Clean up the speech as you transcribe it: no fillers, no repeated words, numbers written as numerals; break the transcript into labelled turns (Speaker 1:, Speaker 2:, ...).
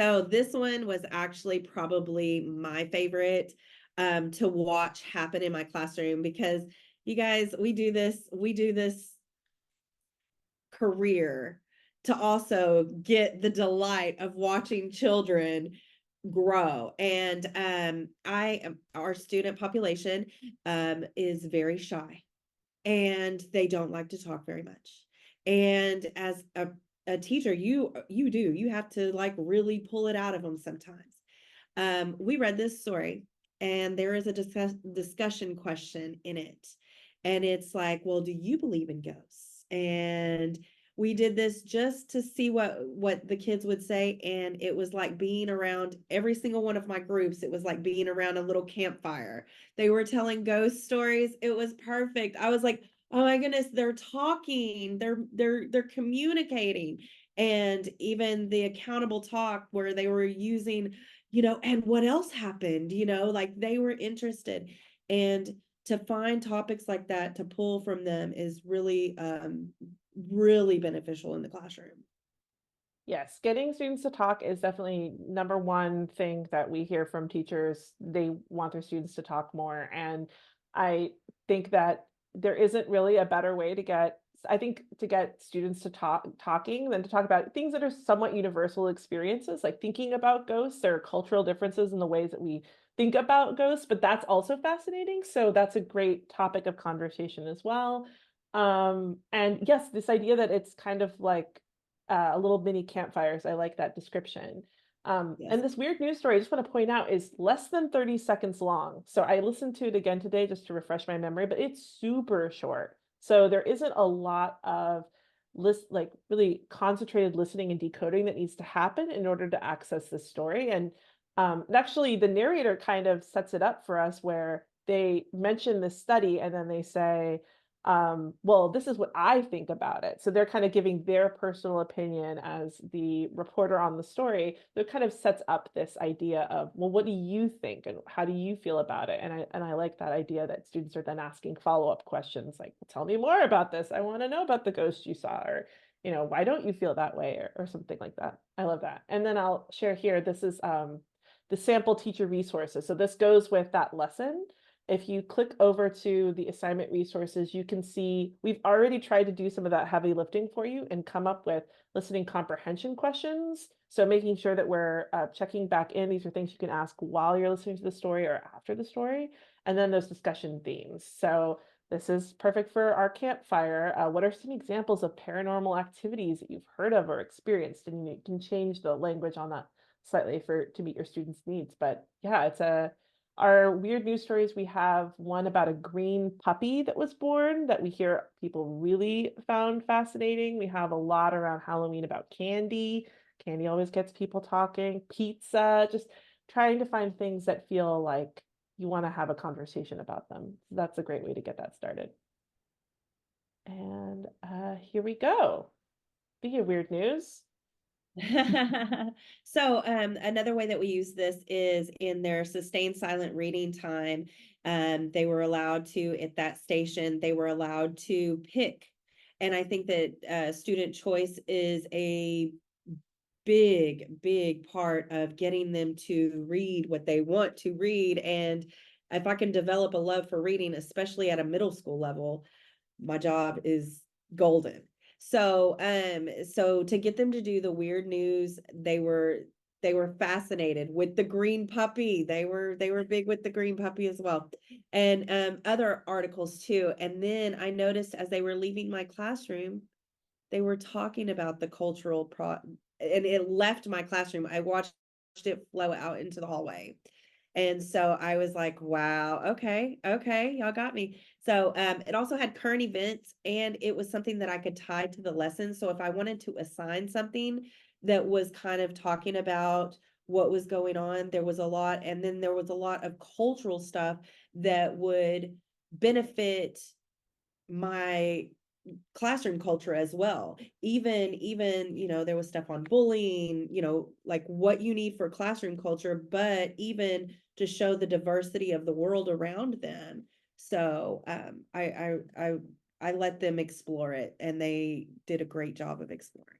Speaker 1: So this one was actually probably my favorite to watch happen in my classroom, because you guys, we do this career to also get the delight of watching children grow. And our student population is very shy, and they don't like to talk very much. And as a teacher, you have to like really pull it out of them sometimes. We read this story, and there is a discussion question in it. And it's like, well, do you believe in ghosts? And we did this just to see what the kids would say. And it was like being around every single one of my groups. It was like being around a little campfire. They were telling ghost stories. It was perfect. I was like, oh my goodness, they're talking, they're communicating. And even the accountable talk where they were using, and what else happened, like they were interested. And to find topics like that to pull from them is really really beneficial in the classroom.
Speaker 2: Yes, getting students to talk is definitely number one thing that we hear from teachers. They want their students to talk more. And I think that there isn't really a better way I think to get students to talking than to talk about things that are somewhat universal experiences, like thinking about ghosts. There are cultural differences in the ways that we think about ghosts, but that's also fascinating. So that's a great topic of conversation as well. And yes, this idea that it's kind of like a little mini campfires. I like that description.
Speaker 1: Yes.
Speaker 2: And this weird news story, I just want to point out, is less than 30 seconds long. So I listened to it again today just to refresh my memory, but it's super short. So there isn't a lot of like really concentrated listening and decoding that needs to happen in order to access this story. And actually, the narrator kind of sets it up for us where they mention this study and then they say, well, this is what I think about it. So they're kind of giving their personal opinion as the reporter on the story. That kind of sets up this idea of, well, what do you think and how do you feel about it? And I like that idea that students are then asking follow-up questions like, well, tell me more about this. I want to know about the ghost you saw, or why don't you feel that way, or something like that. I love that. And then I'll share here, this is the sample teacher resources. So this goes with that lesson. If you click over to the assignment resources, you can see we've already tried to do some of that heavy lifting for you and come up with listening comprehension questions. So making sure that we're checking back in. These are things you can ask while you're listening to the story or after the story. And then those discussion themes. So this is perfect for our campfire. What are some examples of paranormal activities that you've heard of or experienced? And you can change the language on that slightly to meet your students' needs. But yeah, it's our weird news stories. We have one about a green puppy that was born that we hear people really found fascinating. We have a lot around Halloween about candy. Candy always gets people talking. Pizza, just trying to find things that feel like you want to have a conversation about them. So that's a great way to get that started. And here we go. Speaking of weird news.
Speaker 1: So another way that we use this is in their sustained silent reading time. They were allowed to, at that station, they were allowed to pick. And I think that student choice is a big part of getting them to read what they want to read. And if I can develop a love for reading, especially at a middle school level, my job is golden. So to get them to do the weird news, they were fascinated with the green puppy. They were big with the green puppy as well. And other articles too. And then I noticed as they were leaving my classroom, they were talking about the cultural and it left my classroom. I watched it flow out into the hallway. And so I was like, wow, okay, y'all got me. So it also had current events, and it was something that I could tie to the lesson. So if I wanted to assign something that was kind of talking about what was going on, there was a lot, and then there was a lot of cultural stuff that would benefit my classroom culture as well. Even there was stuff on bullying, like what you need for classroom culture, but even to show the diversity of the world around them. So I let them explore it, and they did a great job of exploring.